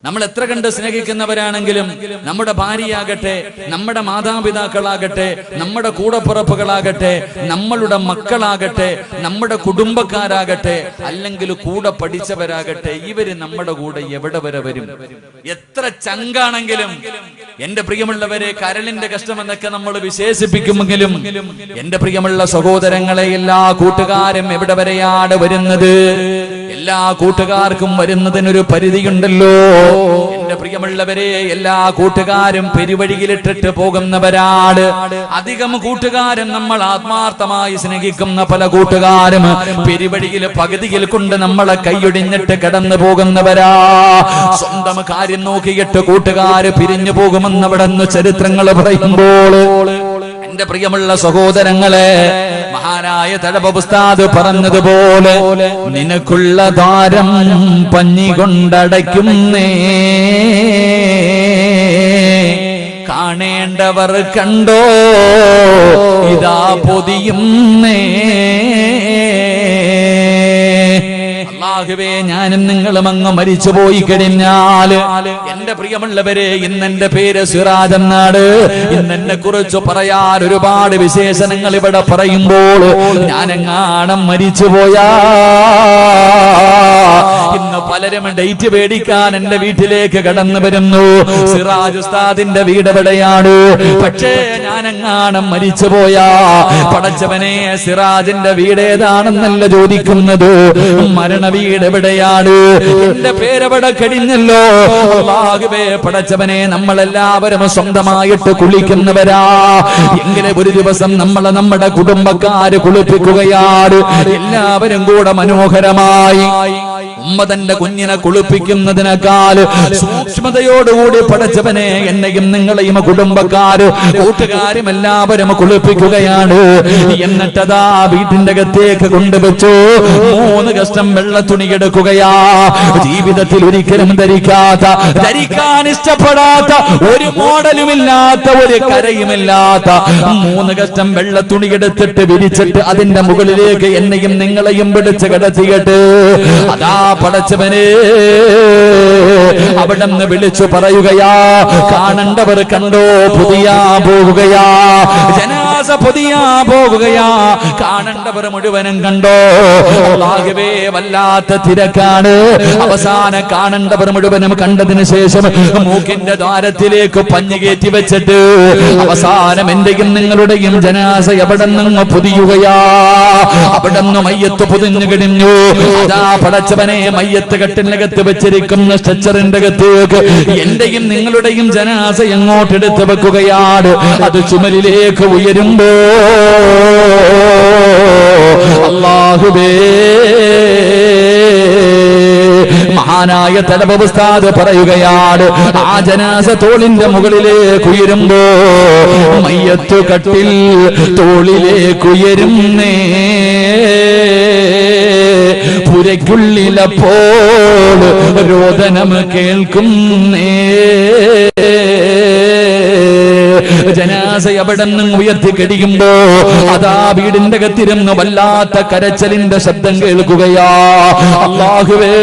നമ്മൾ എത്ര കണ്ട് സ്നേഹിക്കുന്നവരാണെങ്കിലും നമ്മുടെ ഭാര്യയാകട്ടെ, നമ്മുടെ മാതാപിതാക്കളാകട്ടെ, നമ്മുടെ കൂടപ്പിറപ്പുകളാകട്ടെ, നമ്മളുടെ മക്കളാകട്ടെ, നമ്മുടെ കുടുംബക്കാരാകട്ടെ, അല്ലെങ്കിൽ കൂടെ പഠിച്ചവരാകട്ടെ, ഇവര് നമ്മുടെ കൂടെ എവിടെ വരെ വരും? എത്ര ചങ്കാണെങ്കിലും, എന്റെ പ്രിയമുള്ളവരെ, കരളിന്റെ കഷ്ടമെന്നൊക്കെ നമ്മൾ വിശേഷിപ്പിക്കുമെങ്കിലും എന്റെ പ്രിയമുള്ള സഹോദരങ്ങളെ, എല്ലാ കൂട്ടുകാരും എവിടെ വരെയാണ് വരുന്നത്? എല്ലാ കൂട്ടുകാർക്കും വരുന്നതിനൊരു പരിധിയുണ്ടല്ലോ. എന്റെ പ്രിയമുള്ളവരെ, എല്ലാ കൂട്ടുകാരും പെരുവഴിയിലിട്ടിട്ട് പോകുന്നവരാണ്. അധികം കൂട്ടുകാരും നമ്മൾ ആത്മാർത്ഥമായി സ്നേഹിക്കുന്ന പല കൂട്ടുകാരും പെരുവഴിയിൽ പകുതിയിൽ കൊണ്ട് നമ്മളെ കൈയൊടിഞ്ഞിട്ട് കടന്നു പോകുന്നവരാ. സ്വന്തം കാര്യം നോക്കിയിട്ട് കൂട്ടുകാര് പിരിഞ്ഞു പോകുമെന്നവിടെന്ന് ചരിത്രങ്ങൾ പറയുമ്പോൾ, എന്റെ പ്രിയമുള്ള സഹോദരങ്ങളെ, മഹാനായ തഴവ ഉസ്താദ് പറഞ്ഞതുപോലെ, നിനക്കുള്ള ദ്വാരം പഞ്ഞി കൊണ്ടടയ്ക്കുന്നേ, കാണേണ്ടവർ കണ്ടോ ഇതാ പൊതിയുന്നേ. അല്ലാഹുവേ, ഞാനും നിങ്ങളും അങ്ങ് മരിച്ചു പോയി കഴിഞ്ഞാൽ, എന്റെ പ്രിയമുള്ളവരെ, ഇന്നെന്റെ പേര് സിറാജ് എന്നാണ്. ഇന്നെന്നെ കുറിച്ച് പറയാൻ ഒരുപാട് വിശേഷണങ്ങൾ ഇവിടെ പറയുമ്പോൾ, ഞാനെങ്ങാണം മരിച്ചു പോയാ ഇന്ന് പലരും ഡേറ്റ് പേടിക്കാൻ എന്റെ വീട്ടിലേക്ക് കടന്നു വരുന്നു. സിറാജ് ഉസ്താദിന്റെ വീട് എവിടെയാണ്? പക്ഷേ ഞാനെങ്ങാണം മരിച്ചു പോയാ, പടച്ചവനെ, സിറാജിന്റെ വീട് ഏതാണെന്നല്ല ചോദിക്കുന്നത്, മരണ വീട് എവിടെയാണ്? എന്റെ പേരെവിടെ കഴിഞ്ഞല്ലോ. അല്ലാഹുവേ, പടച്ചവനെ, നമ്മളെല്ലാവരും സ്വന്തമായിട്ട് കുളിക്കുന്നവരാ. എങ്കിലും ഒരു ദിവസം നമ്മുടെ കുടുംബക്കാര് കുളിപ്പിക്കുകയാണ്. എല്ലാവരും കൂടെ മനോഹരമായി. ഉമ്മ തന്റെ കുഞ്ഞിനെ കുളിപ്പിക്കുന്നതിനേക്കാൾ സൂക്ഷ്മതയോടുകൂടി പടച്ചവനെ എന്നെയും നിങ്ങളെയും കുടുംബക്കാര് കൂട്ടുകാരും എല്ലാവരും കുളിപ്പിക്കുകയാണ്. എന്നിട്ടതാ വീട്ടിന്റെ അകത്തേക്ക് കൊണ്ടുവച്ചു 3 കഷ്ടം വെള്ള തുണി എടുക്കുകയാ. ജീവിതത്തിൽ ഒരിക്കലും ധരിക്കാൻ ഇഷ്ടപ്പെടാത്ത, ഒരു മോഡലുമില്ലാത്ത, ഒരു കരയുമില്ലാത്ത 3 കഷ്ടം വെള്ള തുണി എടുത്തിട്ട് വിരിച്ചിട്ട് അതിന്റെ മുകളിലേക്ക് എന്നെയും നിങ്ങളെയും പിടിച്ച് കിടത്തിയിട്ട് അതാ പടച്ചവനെ അവിടെന്ന് വിളിച്ചു പറയുകയാ, കാണണ്ടവർ കണ്ടോ പൊതിയാ പോകുകയാ, ജനാസ പൊതിയാ പോകുകയാ, കാണണ്ടവർ മുഴുവനും കണ്ടോ. അല്ലാഹുവേ, വല്ലാത്ത തിരക്കാണ്. അവസാനം കാണണ്ടവർ മുഴുവനും കണ്ടതിന് ശേഷം മൂക്കിന്റെ ദ്വാരത്തിലേക്ക് പഞ്ഞു കയറ്റി വെച്ചിട്ട് അവസാനം എന്റെയും നിങ്ങളുടെയും ജനാസ എവിടെ നിന്ന് പൊതിയുകയാ. അവിടെ നിന്ന് മയ്യത്ത് പൊതിഞ്ഞു കഴിഞ്ഞു. അതാ പടച്ചവനെ, മയ്യത്ത് കെട്ടിനകത്ത് വെച്ചിരിക്കുന്ന സ്ട്രെച്ചറിന്റെ അകത്തേക്ക് എന്റെയും നിങ്ങളുടെയും ജനാസ എങ്ങോട്ടെടുത്ത് വെക്കുകയാണ്. അത് ചുമലിലേക്ക് ഉയരുമ്പോ അല്ലാഹുവേ, മഹാനായ തലവ ഉസ്താദ് പറയുകയാണ്, ആ ജനാസ തോളിന്റെ മുകളിലേക്ക് ഉയരുമ്പോ മയ്യത്ത് കട്ടിൽ തോളിലേക്കുയരുന്നേ. പുരയ്ക്കുള്ളിലപ്പോൾ രോദനം കേൾക്കുന്നേ. ജനാസ എവിടെ നിന്നും ഉയർത്തി കഴിയുമ്പോ അതാ വീടിന്റെ അകത്തിരുന്ന് വല്ലാത്ത കരച്ചലിന്റെ ശബ്ദം കേൾക്കുകയാ. അല്ലാഹുവേ,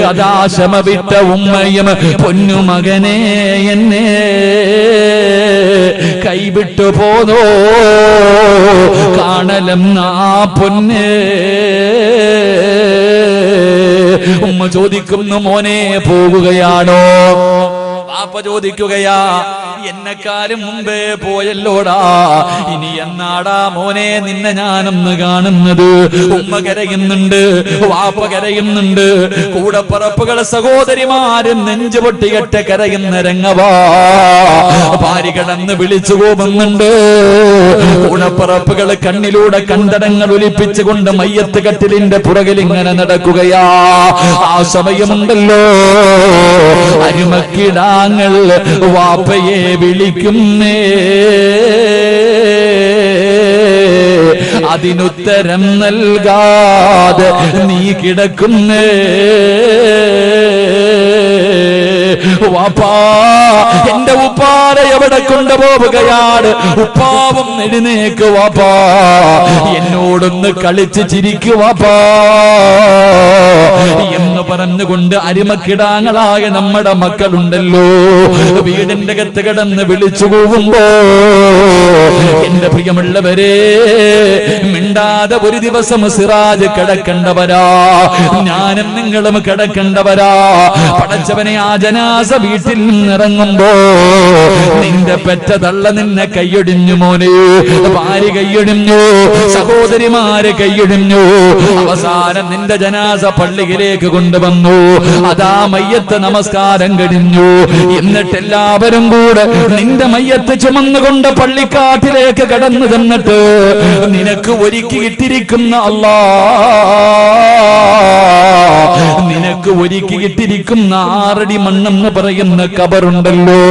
അതാ ശമ വിട്ട ഉമ്മയും പൊന്നുമകനെ എന്നെ കൈവിട്ടു പോന്നോ, കാണലം ആ പൊന്നേ. ഉമ്മ ചോദിക്കുന്നു, മോനെ പോകുകയാണോ? വാപ്പ ചോദിക്കുകയാ, എന്നെക്കാലും മുമ്പേ പോയല്ലോടാ, ഇനി എന്നാടാ മോനെ നിന്നെ ഞാനൊന്ന് കാണുന്നത്? ഉമ്മ കരയുന്നുണ്ട്, വാപ്പ കരയുന്നുണ്ട്, കൂടപ്പറപ്പുകളെ സഹോദരിമാരും നെഞ്ചു പൊട്ടികെട്ട കരയുന്ന രംഗവാ. ഭാര്യ കടന്ന് വിളിച്ചു പോകുന്നുണ്ട്. കൂടപ്പറപ്പുകൾ കണ്ണിലൂടെ കണ്ടടങ്ങൾ ഒലിപ്പിച്ചുകൊണ്ട് മയ്യത്ത് കട്ടിലിന്റെ പുറകിൽ ഇങ്ങനെ നടക്കുകയാ. ആ സമയമുണ്ടല്ലോ, അരുമക്കിടാങ്ങൾ വാപ്പയെ വിളിക്കുന്നേ. അതിനുത്തരം നൽകാതെ നീ കിടക്കുന്നേ. വാപ്പാ, എന്റെ ഉപ്പാടെ അവിടെ കൊണ്ടുപോവുകയാണ്. ഉപ്പാവും എഴുന്നേക്ക് വാപ്പാ, എന്നോടൊന്ന് കളിച്ച് ചിരിക്കുവാപ്പാ എന്ന് പറഞ്ഞുകൊണ്ട് അരിമക്കിടാങ്ങളായ നമ്മുടെ മക്കളുണ്ടല്ലോ, വീടിന്റെ അകത്ത് കിടന്ന് വിളിച്ചു പോകുമ്പോ എന്റെ പ്രിയമുള്ളവരെ, മിണ്ടാതെ ഒരു ദിവസം സിറാജ് കിടക്കണ്ടവരാ, ഞാനും നിങ്ങളും കിടക്കണ്ടവരാ. പടച്ചവനെ, ആ ജനാസ വീട്ടിൽ നിന്നിറങ്ങുമ്പോ നിന്റെ പെറ്റ തള്ള നിന്നെ കൈയൊടിഞ്ഞു മോനെ, ഭാര്യ കൈയൊടിഞ്ഞു, സഹോദരിമാര് കൈയൊടിഞ്ഞു. അവസാനം നിന്റെ ജനാസ പള്ളിയിലേക്ക് കൊണ്ടുവന്നു. അതാ മയ്യത്ത് നമസ്കാരം കഴിഞ്ഞു. എന്നിട്ട് എല്ലാവരും കൂടെ നിന്റെ മയ്യത്ത് ചുമന്നുകൊണ്ട് പള്ളിക്കാട്ടിലേക്ക് കടന്നു ചെന്നിട്ട് നിനക്ക് ഒരുക്കിയിട്ടിരിക്കുന്ന നിനക്ക് ഒരുക്കിയിട്ടിരിക്കുന്ന 6 അടി മണ്ണെന്ന് പറയുന്ന കബറുണ്ടല്ലോ,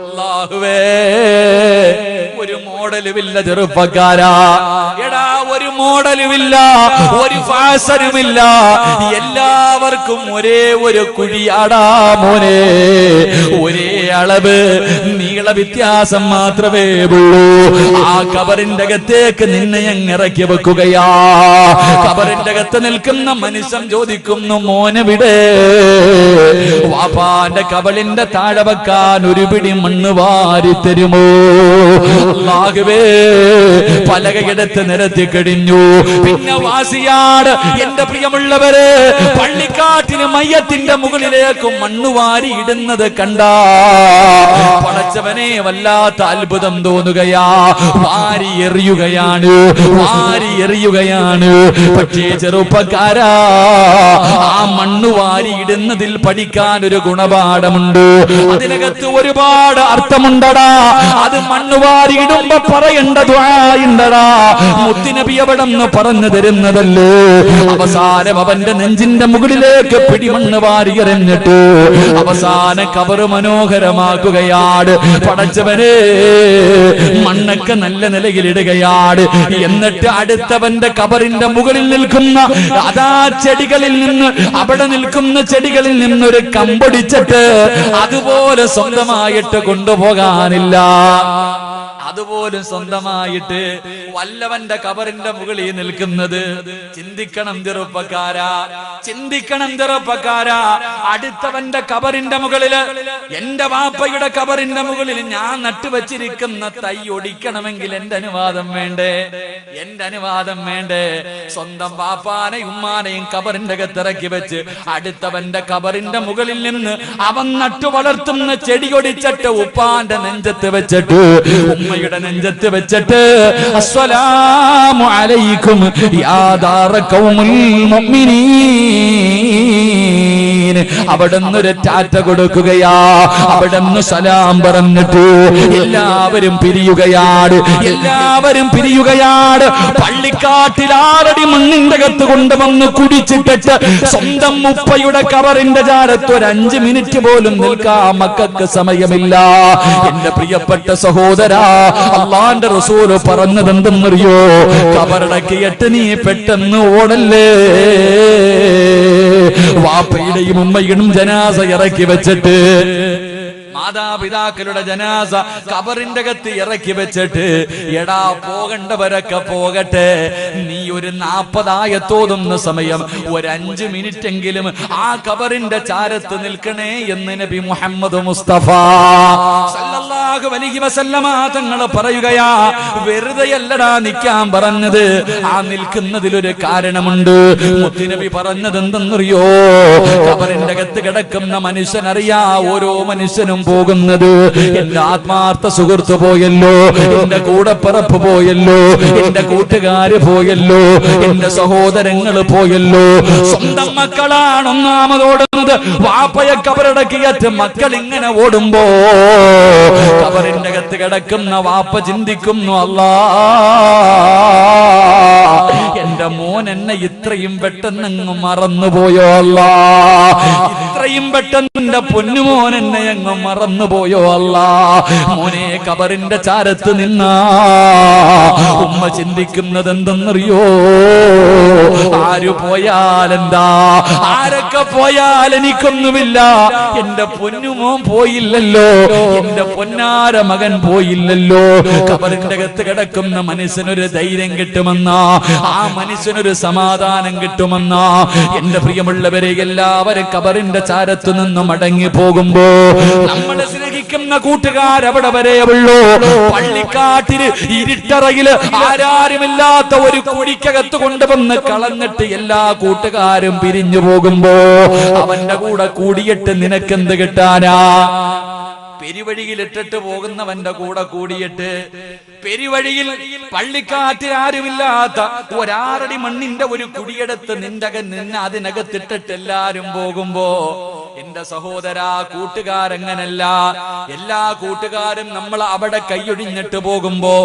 അല്ലാഹുവേ, ഒരു മോഡലുമില്ല ചെറുപ്പക്കാരാ. എടാ, ഒരു മോഡലുമില്ല, ഒരു ഫാഷനുമില്ല, എല്ലാവർക്കും ഒരേ ഒരു കുഴിയാടാ മോനെ, ഒരേ അളവ് നീള വ്യത്യാസം മാത്രമേ ഉള്ളൂ. ആ കബറിന്റെ അകത്തേക്ക് നിന്നെ അങ്ങ് ഇറക്കി വെക്കുകയാ. കബറിന്റെ അകത്ത് നിൽക്കുന്ന മനുഷ്യൻ ചോദിക്കുന്നു, മോനെവിടെ? വാപ്പാന്റെ കബളിന്റെ താഴെ വെക്കാൻ ഒരു പിടി മണ്ണ് വാരി തരുമോ? അല്ലാഹുവേ, പലകയെടുത്ത് നിരത്തി കഴിഞ്ഞു. പിന്നെ വാസിയാട്, എന്റെ പ്രിയമുള്ളവരെ, പള്ളിക്കാട്ടിന് മയ്യത്തിന്റെ മുകളിലേക്ക് മണ്ണ് വാരി ഇടുന്നത് കണ്ടാ പടച്ചവനെ വല്ലാത്ത അത്ഭുതം തോന്നുകയാ. വാരി എറിയുകയാണ്, വാരി എറിയുകയാണ്. പക്ഷേ ചെറുപ്പക്കാരാ, ആ മണ്ണ് വാരി ഇടുന്നതിൽ പഠിക്കാൻ ഒരു ഗുണപാഠമുണ്ട്. അതിനകത്ത് ഒരുപാട് അർത്ഥമുണ്ടടാ. അത് മണ്ണ് വാരി ഇടുമ്പോ പറയേണ്ട ദുആയുണ്ടടാ. മുത്തുനബി അവിടെന്ന് പറഞ്ഞു തരുന്നതല്ലേ. അവസാനം അവന്റെ നെഞ്ചിന്റെ മുകളിലേക്ക് പിടിമണ്ണ് വാരി എറിഞ്ഞിട്ട് അവസാനം കബറ് മനോഹരമാക്കുകയാണ്. പടച്ചവനെ, മണ്ണൊക്കെ നല്ല നിലയിലിടുകയാണ്. എന്നിട്ട് അടുത്തവന്റെ കബറിന്റെ മുകളിൽ നിൽക്കുന്ന അതാ ചെടികളിൽ നിന്ന്, അവിടെ നിൽക്കുന്ന ചെടികളിൽ നിന്നൊരു കമ്പൊടിച്ചിട്ട് അതുപോലെ സ്വന്തമായിട്ട് കൊണ്ടുപോകാനില്ല. അതുപോലും സ്വന്തമായിട്ട് വല്ലവന്റെ കബറിന്റെ മുകളിൽ നിൽക്കുന്നത്. ചിന്തിക്കണം ചെറുപ്പക്കാരാ, ചിന്തിക്കണം ചെറുപ്പക്കാരാ. അടുത്തവന്റെ കബറിന്റെ മുകളില്, എന്റെ വാപ്പയുടെ കബറിന്റെ മുകളിൽ ഞാൻ നട്ടുവച്ചിരിക്കുന്ന തൈ ഒടിക്കണമെങ്കിൽ എന്റെ അനുവാദം വേണ്ടേ? എന്റെ അനുവാദം വേണ്ടേ? സ്വന്തം വാപ്പാനെയും ഉമ്മാനെയും കബറിന്റെ അകത്തിറക്കി വെച്ച് അടുത്തവന്റെ കബറിന്റെ മുകളിൽ നിന്ന് അവൻ നട്ടു വളർത്തുന്ന ചെടി ഒടിച്ചിട്ട് ഉപ്പാന്റെ നെഞ്ചത്ത് വെച്ചിട്ട് ഉമ്മയുടെ നെഞ്ചത്ത് വെച്ചിട്ട് അസ്സലാമു അലൈക്കും യാ ദാറ ഖൗമുൽ മുഅ്മിനീൻ, അവിടുന്ന് ഒരു ടാറ്റ കൊടുക്കുകയാ. അവിടുന്ന് സലാം പറഞ്ഞിട്ട് എല്ലാവരും പിരിയുകയാണ്. എല്ലാവരും പിരിയുകയാണ്. പള്ളിക്കാട്ടിൽ 6 അടി മണ്ണിന്റെ അകത്ത് കൊണ്ടുവന്ന് കുടിച്ചിട്ടിട്ട് സ്വന്തം ഉപ്പയുടെ കബറിന്റെ ചാരത്ത് ഒരു 5 മിനിറ്റ് പോലും നിൽക്കാൻ മക്കൾക്ക് സമയമില്ല. എന്റെ പ്രിയപ്പെട്ട സഹോദരാ, അല്ലാഹുവിന്റെ റസൂല് പറഞ്ഞത് എന്തെന്നറിയോ? കബറടക്കിയിട്ട് നീ പെട്ടെന്ന് ഓടല്ലേ. വാപ്പയുടെയും ഉമ്മയുടെയും ജനാസ ഇറക്കി വെച്ചിട്ട്, മാതാപിതാക്കളുടെ ജനാസ കബറിന്റെ അകത്ത് ഇറക്കി വെച്ചിട്ട്, എടാ പോകേണ്ടവരൊക്കെ പോകട്ടെ, നീ ഒരു 40 ആയത്തോതുന്ന സമയം ഒരു 5 മിനിറ്റ് എങ്കിലും ആ കബറിന്റെ ചാരത്ത് നിൽക്കണേ എന്ന് നബി മുഹമ്മദ് മുസ്തഫ സല്ലല്ലാഹു അലൈഹി വസല്ലമ തങ്ങൾ പറയുകയാ. വെറുതെയല്ലടാ നിൽക്കാൻ പറഞ്ഞത്, ആ നിൽക്കുന്നതിലൊരു കാരണമുണ്ട്. മുത്തുനബി പറഞ്ഞത് എന്തെന്നറിയോ? കബറിന്റെ അകത്ത് കിടക്കുന്ന മനുഷ്യനറിയാ ഓരോ മനുഷ്യനും പോകുന്നത്. എന്റെ ആത്മാർത്ഥ സുഹൃത്ത് പോയല്ലോ, എന്റെ കൂടപ്പിറപ്പ് പോയല്ലോ, എന്റെ കൂട്ടുകാര് പോയല്ലോ, എന്റെ സഹോദരങ്ങൾ പോയല്ലോ. സ്വന്തം മക്കളാണ് ഒന്നാമതോടുന്നത്. വാപ്പയെ കബറടക്കിയറ്റ് മക്കൾ ഇങ്ങനെ ഓടുമ്പോ കബറിന്റെ അകത്ത് കിടക്കുന്ന വാപ്പ ചിന്തിക്കുന്നു, അല്ലാ, എന്റെ മോൻ എന്നെ ഇത്രയും പെട്ടെന്ന് മറന്നുപോയോ അല്ലാ, ഇത്രയും പെട്ടെന്ന് എന്റെ പൊന്നുമോൻ എന്നെ അങ്ങ് മറന്നുപോയോ അല്ലാ. മോനെ ഖബറിന്റെ ചാരത്ത് നിന്നാ ഉമ്മ ചിന്തിക്കുന്നത് എന്തെന്നറിയോ? ആര് പോയാലെന്താ, ആരൊക്കെ പോയാൽ എനിക്കൊന്നുമില്ല, എന്റെ പൊന്നുമോൻ പോയില്ലല്ലോ, എന്റെ പൊന്നാര മകൻ പോയില്ലല്ലോ. ഖബറിന്റെ അകത്ത് കിടക്കുന്ന മനുഷ്യനൊരു ധൈര്യം കിട്ടുമെന്നാ, ആ മനുഷ്യനൊരു സമാധാനം കിട്ടുമെന്നാ. എന്റെ പ്രിയമുള്ളവരെ, എല്ലാവരും ഖബറിന്റെ ചാരത്തു നിന്ന് മടങ്ങി പോകുമ്പോ നമ്മളെ സ്നേഹിക്കുന്ന കൂട്ടുകാരവിടെ വരെ ഉള്ളൂ. പള്ളിക്കാട്ടില് ഇരുട്ടറയില് ആരാരുമില്ലാത്ത ഒരു കുഴിക്കകത്ത് കൊണ്ടുവന്ന് കളഞ്ഞിട്ട് എല്ലാ കൂട്ടുകാരും പിരിഞ്ഞു പോകുമ്പോ അവന്റെ കൂടെ കൂടിയിട്ട് നിനക്കെന്ത് കിട്ടാനാ? പെരുവഴിയിൽ ഇട്ടിട്ട് പോകുന്നവന്റെ കൂടെ കൂടിയിട്ട് പെരുവഴിയിൽ പള്ളിക്കാറ്റിൽ ആരുമില്ലാത്ത ഒരാറടി മണ്ണിന്റെ ഒരു കുടിയെടുത്ത് നിന്നെ അതിനകത്തിട്ടിട്ട് എല്ലാരും പോകുമ്പോ എന്റെ സഹോദരാ, കൂട്ടുകാരങ്ങനല്ല. എല്ലാ കൂട്ടുകാരും നമ്മൾ അവിടെ കൈയൊഴിഞ്ഞിട്ട് പോകുമ്പോ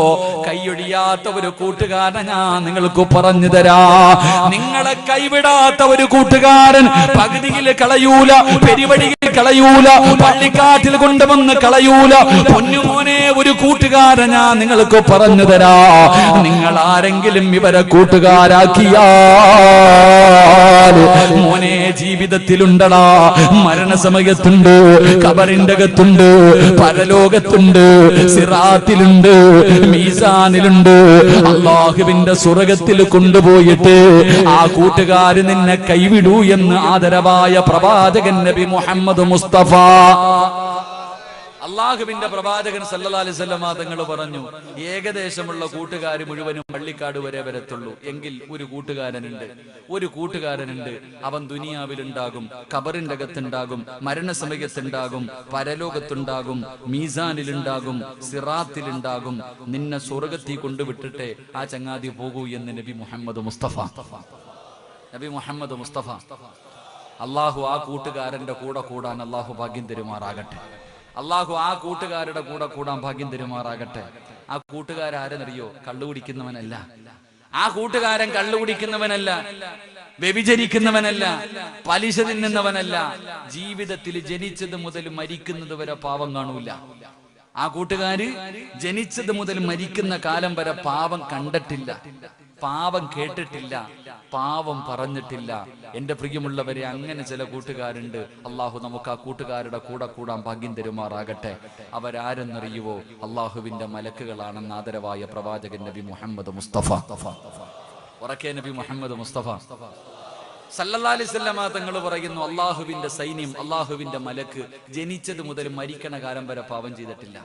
കൈയൊഴിയാത്ത ഒരു കൂട്ടുകാരനെ ഞാൻ നിങ്ങൾക്ക് പറഞ്ഞു തരാ. നിങ്ങളെ കൈവിടാത്ത ഒരു കൂട്ടുകാരൻ പകുതിയിൽ കളയൂല, പെരുവഴിയിൽ കളയൂല, പള്ളിക്കാറ്റിൽ കൊണ്ടുവന്ന് കളയൂല. പൊന്നുമോനെ, ഒരു കൂട്ടുകാരൻ ഞാൻ നിങ്ങൾക്ക് പറഞ്ഞു തരാ. നിങ്ങൾ ആരെങ്കിലും ഇവരെ കൂട്ടുകാരാക്കിയാൽ മോനെ ജീവിതത്തിലുണ്ടടാ, മരണസമയത്തുണ്ട്, ഖബറിന്റെ അകത്തുണ്ട്, പരലോകത്തുണ്ട്, സിറാത്തിലുണ്ട്, മീസാനിലുണ്ട്. അല്ലാഹുവിന്റെ സ്വർഗ്ഗത്തിൽ കൊണ്ടുപോയിട്ട് ആ കൂട്ടുകാര് നിന്നെ കൈവിടൂ എന്ന് ആദരവായ പ്രവാചകൻ നബി മുഹമ്മദ് മുസ്തഫ, അള്ളാഹുവിന്റെ പ്രവാചകൻ സല്ലല്ലാഹു അലൈഹി വസല്ലം തങ്ങൾ പറഞ്ഞു, ഏകദേശമുള്ള കൂട്ടുകാർ മുഴുവനും പള്ളിക്കാട് വരെ വരത്തുള്ളൂ. എങ്കിൽ ഒരു കൂട്ടുകാരനുണ്ട്, അവൻ ദുനിയാവിലുണ്ടാകും, ഖബറിന്റെ അകത്തുണ്ടാകും, മരണസമയത്തുണ്ടാകും, പരലോകത്തുണ്ടാകും, മീസാനിലുണ്ടാകും, സിറാത്തിലുണ്ടാകും. നിന്നെ സ്വർഗ്ഗത്തിൽ കൊണ്ടുവിട്ടിട്ട് ആ ചങ്ങാതി പോകൂ എന്ന് നബി മുഹമ്മദ് മുസ്തഫ. അള്ളാഹു ആ കൂട്ടുകാരന്റെ കൂടെ കൂടാൻ അള്ളാഹു ഭാഗ്യം തരുമാറാകട്ടെ. അള്ളാഹു ആ കൂട്ടുകാരുടെ കൂടെ കൂടാൻ ഭാഗ്യം തരുമാറാകട്ടെ. ആ കൂട്ടുകാരെന്നറിയോ? കള്ളുകുടിക്കുന്നവനല്ല. ആ കൂട്ടുകാരൻ കള്ളുകുടിക്കുന്നവനല്ല, വ്യഭിചരിക്കുന്നവനല്ല, പലിശ തിന്നുന്നവനല്ല. ജീവിതത്തിൽ ജനിച്ചത് മുതൽ മരിക്കുന്നത് വരെ പാവം കാണൂല. ആ കൂട്ടുകാര് ജനിച്ചത് മുതൽ മരിക്കുന്ന കാലം വരെ പാവം കണ്ടിട്ടില്ല, പാവം കേട്ടിട്ടില്ല, പാവം പറഞ്ഞിട്ടില്ല. എന്റെ പ്രിയമുള്ളവരെ, അങ്ങനെ ചില കൂട്ടുകാരുണ്ട്. അള്ളാഹു നമുക്ക് ആ കൂട്ടുകാരുടെ കൂടെ കൂടാൻ ഭാഗ്യം തരുമാറാകട്ടെ. അവരാരെന്നറിയുവോ? അള്ളാഹുവിന്റെ മലക്കുകളാണെന്ന് ആദരവായ പ്രവാചകൻ നബി മുഹമ്മദ് മുസ്തഫ. ഉറക്കെ നബി മുഹമ്മദ് മുസ്തഫ സല്ലല്ലാഹു അലൈഹി വസല്ലം തങ്ങൾ പറയുന്നു, അള്ളാഹുവിന്റെ സൈന്യം, അള്ളാഹുവിന്റെ മലക്ക് ജനിച്ചത് മുതൽ മരിക്കണ കാലം വരെ പാവം ചെയ്തിട്ടില്ല.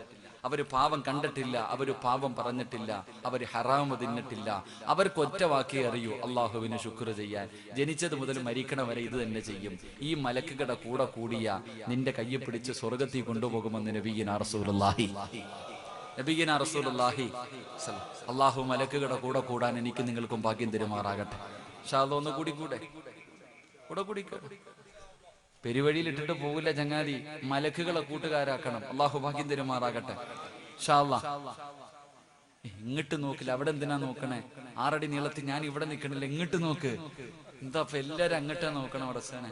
അവര് പാവം കണ്ടിട്ടില്ല, അവര് പാവം പറഞ്ഞിട്ടില്ല, അവര് ഹറാമ് തിന്നിട്ടില്ല. അവർക്ക് ഒറ്റ വാക്കേ അറിയൂ, അള്ളാഹുവിന് ശുക്ർ ചെയ്യാൻ. ജനിച്ചത് മുതൽ മരിക്കണ വരെ ഇത് തന്നെ ചെയ്യും. ഈ മലക്കുകളുടെ കൂടെ കൂടിയ നിന്റെ കയ്യെ പിടിച്ച് സ്വർഗ്ഗത്തിൽ കൊണ്ടുപോകുമെന്ന് നബിയ്യനാ റസൂലുള്ളാഹി. അള്ളാഹു മലക്കുകളുടെ കൂടെ കൂടാൻ എനിക്ക് നിങ്ങൾക്കും ഭാഗ്യം തരുമാറാകട്ടെ. ഇൻഷാല്ലാഹ് ഒന്ന് കൂടെ പെരുവഴിയിൽ ഇട്ടിട്ട് പോകില്ല ചങ്ങാതി, മലക്കുകളെ കൂട്ടുകാരാക്കണം. അള്ളാഹു ഭാഗ്യം തരുമാറാകട്ടെ. ഇൻഷാല്ലാഹ്. ഇങ്ങോട്ട് നോക്കില്ല, അവിടെ എന്തിനാ നോക്കണേ? 6 അടി നീളത്തിൽ ഞാൻ ഇവിടെ നിൽക്കണില്ല, ഇങ്ങോട്ട് നോക്ക്. എന്താ എല്ലാരും അങ്ങോട്ടാ നോക്കണം? അടച്ചാനെ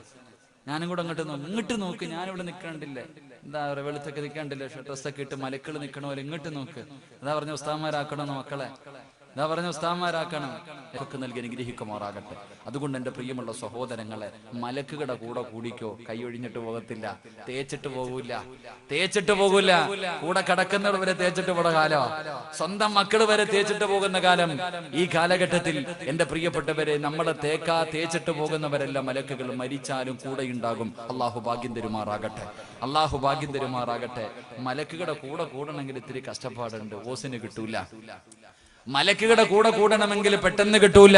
ഞാനും കൂടെ അങ്ങോട്ട് നോക്കും. ഇങ്ങോട്ട് നോക്ക്, ഞാനിവിടെ നിൽക്കണ്ടില്ലേ? എന്താ വെളുത്തൊക്കെ നിൽക്കണ്ടില്ലേ? ഡ്രസ്സൊക്കെ ഇട്ട് മലക്കൾ നിൽക്കണ പോലെ ഇങ്ങോട്ട് നോക്ക്. അതാ പറഞ്ഞ ഉസ്താദ്മാരാക്കണമെന്ന് മക്കളെ, എന്താ പറഞ്ഞ ഉസ്താദ്മാരാക്കണം. ഒക്കെ നൽകി അനുഗ്രഹിക്കുമാറാകട്ടെ. അതുകൊണ്ട് എന്റെ പ്രിയമുള്ള സഹോദരങ്ങളെ, മലക്കുകളുടെ കൂടെ കൂടിക്കോ. കൈയൊഴിഞ്ഞിട്ട് പോകത്തില്ല, തേച്ചിട്ട് പോകൂല. കൂടെ കിടക്കുന്നവർ വരെ തേച്ചിട്ട് പോണ കാലം, സ്വന്തം മക്കൾ വരെ തേച്ചിട്ട് പോകുന്ന കാലം. ഈ കാലഘട്ടത്തിൽ എന്റെ പ്രിയപ്പെട്ടവരെ, നമ്മളെ തേച്ചിട്ട് പോകുന്നവരെല്ലാം മലക്കുകൾ മരിച്ചാലും കൂടെ ഉണ്ടാകും. അള്ളാഹു ഭാഗ്യം തരുമാറാകട്ടെ. മലക്കുകളുടെ കൂടെ കൂടണമെങ്കിൽ ഇത്തിരി കഷ്ടപ്പാടുണ്ട്, ഓസിന് കിട്ടൂല. മലക്കുകളുടെ കൂടെ കൂടണമെങ്കിൽ പെട്ടെന്ന് കിട്ടൂല.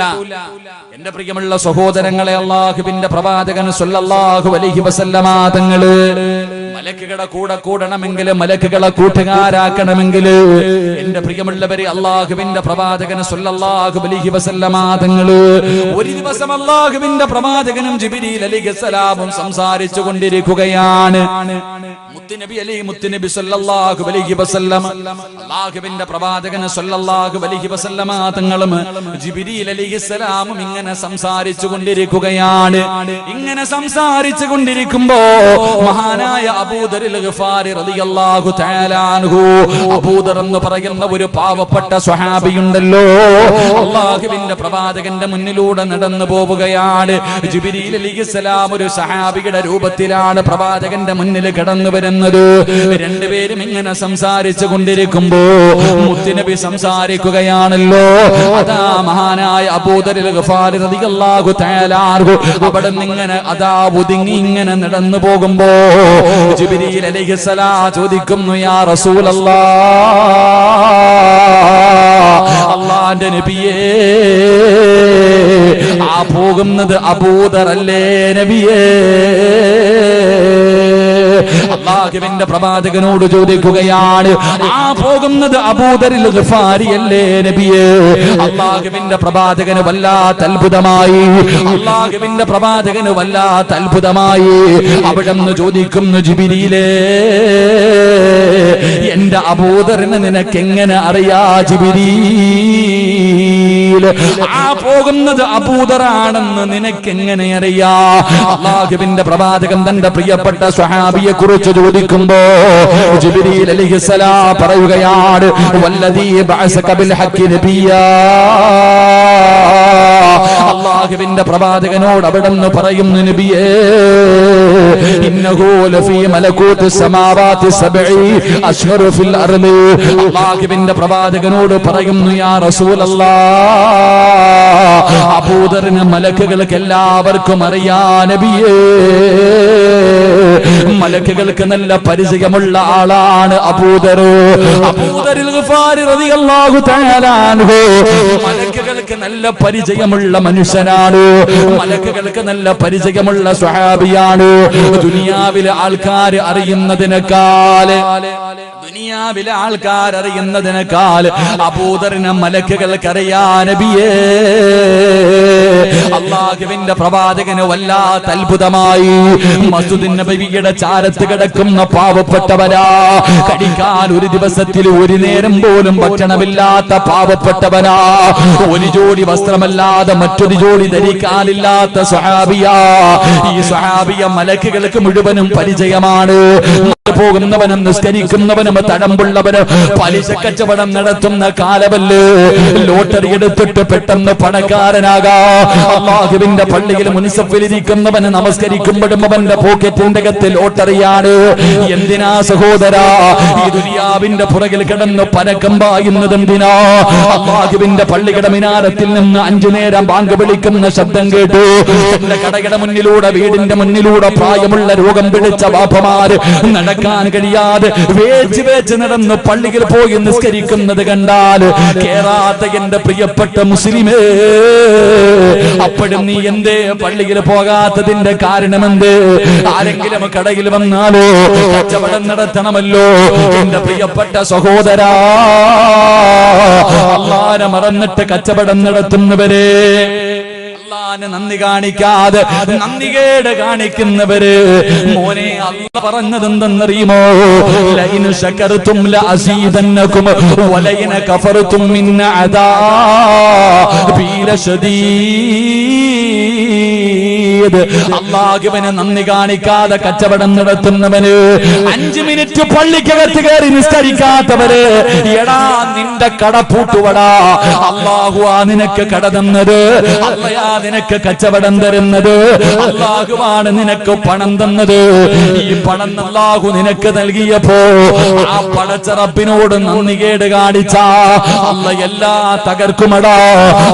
എന്റെ പ്രിയമുള്ള സഹോദരങ്ങളെ, അല്ലാഹുവിന്റെ പ്രവാചകൻ സല്ലല്ലാഹു അലൈഹി വസല്ലമ തങ്ങള് മലക്കുകളുടെ കൂടെ കൂടണമെങ്കിൽ, മലക്കുകളെ കൂട്ടുകാരാക്കണമെങ്കിൽ, എന്റെ പ്രിയമുള്ളവരെ, അല്ലാഹുവിന്റെ പ്രവാചകൻ സല്ലല്ലാഹു അലൈഹി വസല്ലമ തങ്ങള് ഒരു ദിവസം അല്ലാഹുവിന്റെ പ്രവാചകനും ജിബ്രീൽ അലൈഹിസ്സലാമും സംസാരിച്ചു കൊണ്ടിരിക്കുകയാണ്. മുത്തുനബി സല്ലല്ലാഹു അലൈഹി വസല്ലം അല്ലാഹുവിന്റെ പ്രവാചകൻ സല്ലല്ലാഹു അലൈഹി വസല്ലമ തങ്ങളും ജിബ്രീൽ അലൈഹിസ്സലാമും ഇങ്ങനെ സംസാരിച്ചു കൊണ്ടിരിക്കുകയാണ്. ഇങ്ങനെ സംസാരിച്ചു കൊണ്ടിരിക്കുമ്പോ മഹാനായ അബൂദറിൽ ഗഫാരി റളിയല്ലാഹു തആല അൻഹു, അബൂദർ എന്ന് പറയുന്ന ഒരു പാവപ്പെട്ട സ്വഹാബിയുണ്ടല്ലോ, അല്ലാഹുവിന്റെ പ്രവാചകന്റെ മുന്നിലൂടെ നടന്നു പോവുകയാണ്. ജിബ്രീൽ അലൈഹിസ്സലാം ഒരു സഹാബിയുടെ രൂപത്തിലാണ് പ്രവാചകന്റെ മുന്നിൽ കടന്നു വരുന്നത്. രണ്ടുപേരും ഇങ്ങനെ സംസാരിച്ചു കൊണ്ടിരിക്കുമ്പോ മുത്തുനബി സംസാരിക്കുകയാണല്ലോ. അതാ മഹാനായ അബൂദറിൽ ഗഫാരി റളിയല്ലാഹു തആല അൻഹു അവിടെ ഇങ്ങനെ അതാ ഒതുങ്ങി ഇങ്ങനെ നടന്നു പോകുമ്പോ ജിബ്രീൽ അലൈഹിസ്സലാം ചോദിക്കുന്നു, യാ റസൂലല്ലാഹ്, അല്ലാഹുവിന്റെ നബിയേ, ആ പോകുന്നത് അബൂദർ അല്ലേ നബിയേ? അല്ലാഹുവിന്റെ പ്രവാചകനോട് ചോദിക്കുകയാണ്, ആ പോകുന്നത് അബൂദറിൽ ഗഫാരി അല്ലേ നബിയേ? അല്ലാഹുവിന്റെ പ്രവാചകന് വല്ലാത്ത അത്ഭുതമായി. അല്ലാഹുവിന്റെ പ്രവാചകന് വല്ലാത്ത അത്ഭുതമായി. അവിടെന്ന് ചോദിക്കുന്നു, ജിബ്രീലേ, എന്റെ അബൂദറിനെ നിനക്ക് എങ്ങനെ അറിയാ ജിബ്രീൽ? ആ പോകുന്നത് അബൂദറാണെന്ന് നിനക്ക് എങ്ങനെ അറിയാ? അല്ലാഹുവിന്റെ പ്രവാചകൻ തന്റെ പ്രിയപ്പെട്ട സ്വഹാബിയെ കുറിച്ച് ചോദിക്കുമ്പോ ജിബ്രീൽ അലൈഹിസ്സലാം പറയുകയാണ്, വല്ലദീ ബഅസക ബിൽ ഹഖ് നബിയാ. അല്ലാഹുവിന്റെ പ്രവാചകനോട് അവിടെന്ന് പറയുന്നു, നബിയേ, ഇന്നഹു ലഫീ മലകൂതി സമാവാതി സബ്ഇ അശ്ഹറു ഫിൽ അർളി. അല്ലാഹുവിന്റെ പ്രവാചകനോട് പറയുന്നു, യാ റസൂലല്ലാഹ്, അബൂദറിനെ മലക്കുകൾക്ക് എല്ലാവർക്കും അറിയാ നബിയേ. മലക്കുകൾക്ക് നല്ല പരിചയമുള്ള ആളാണ് അബൂദർ. അബൂദറിൽ ഗഫാരി റളിയല്ലാഹു തആല അൻഹു മലക്കുകൾക്ക് നല്ല പരിചയമുള്ള മനുഷ്യനാണ്. മലക്കുകൾക്ക് നല്ല പരിചയമുള്ള സ്വഹാബിയാണ്. ദുനിയാവിലെ ആൾക്കാർ അറിയുന്നതിനേക്കാൾ അബൂദറിനെ മലക്കുകൾക്ക് അറിയാ നബിയേ. അല്ലാഹുവിന്റെ പ്രവാചകന് വല്ലാത്ത അത്ഭുതമായി. മസ്ജിദുൻ നബവിയുടെ ചാരത്ത് കിടക്കുന്ന പാവപ്പെട്ടവരാ, കഴിക്കാൻ ഒരു ദിവസത്തിൽ ഒരു നേരം പോലും ഭക്ഷണമില്ലാത്ത പാവപ്പെട്ടവനാ, ഒരു ജോഡി വസ്ത്രമല്ലാതെ മറ്റൊരു ജോഡി ധരിക്കാനില്ലാത്ത സ്വഹാബിയാ. ഈ സ്വഹാബിയ മലക്കുകൾക്ക് മുഴുവനും പരിചയമാണ്. പോകുന്നവനും നിസ്കരിക്കുന്നവനും തടമ്പുള്ളവനും പലിശ കച്ചവടം നടത്തുന്ന കാലമല്ലേ. ലോട്ടറി എടുത്തിട്ട് പെട്ടെന്ന് പണക്കാരനാകാ. അല്ലാഹുവിന്റെ പള്ളിയിൽ മുൻസഫിലിരിക്കുന്നവന് നമസ്കരിക്കുമ്പോഴും അവന്റെ പോക്കറ്റിന്റെ അകത്ത് ലോട്ടറിയാണ്. എന്തിനാ സഹോദരാ ഈ ദുനിയാവിന്റെ പുറകിൽ കിടന്ന് പരക്കം പായുന്നത് എന്തിനാ? അല്ലാഹുവിന്റെ പള്ളിയുടെ മിനാരത്തിൽ നിന്ന് 5 നേരം ബാങ്ക് വിളിക്കുന്ന ശബ്ദം കേട്ടു. എന്റെ കടയുടെ മുന്നിലൂടെ, വീടിന്റെ മുന്നിലൂടെ പ്രായമുള്ള രോഗം പിടിച്ച വാപ്പമാര് നടക്കാൻ കഴിയാതെ വേച്ച് നടന്ന് പള്ളിയിൽ പോയി നിസ്കരിക്കുന്നത് കണ്ടാൽ കേറാത്ത എന്റെ പ്രിയപ്പെട്ട മുസ്ലിമേ, അപ്പോഴും നീ എന്തേ പള്ളിയിൽ പോകാത്തതിന്റെ കാരണമെന്ത്? ആരെങ്കിലും കടയിൽ വന്നാലോ കച്ചവടം നടത്തണമല്ലോ. എന്റെ പ്രിയപ്പെട്ട സഹോദരാ, അല്ലാഹുവിനെ മറന്നിട്ട് കച്ചവടം നടത്തുന്നവരെ, അല്ലാഹുവിനെ നന്ദി കാണിക്കാതെ നന്ദികേട് കാണിക്കുന്നവര്, മോനെ അല്ലാഹു പറഞ്ഞത് എന്തെന്നറിയുമോ? ലഇൻ ശകർതും ലഅസീദന്നകും വലഇൻ കഫർതും മിൻ അദാബി ലശദീദ്. അല്ലാഹുവിനെ നന്ദി കാണിക്കാതെ കച്ചവടം നടത്തുന്നവന്, 5 മിനിറ്റ് പള്ളിക്കകത്ത് കയറി നിസ്കരിക്കാത്തവര്, എടാ നിന്റെ കട പൂട്ടുവടാ. അല്ലാഹുവാ നിനക്ക് കട തന്നത്, അല്ലാഹുവാ നിനക്ക് കച്ചവടം തരുന്നത്, അല്ലാഹുവാണ് നിനക്ക് പണം തന്നത്. ഈ പണം അല്ലാഹു നിനക്ക് നൽകിയപ്പോ ആ പടച്ച റബ്ബിനോട് നന്ദികേട് കാണിച്ച അല്ലാഹു എല്ലാം തകർക്കുമടാ.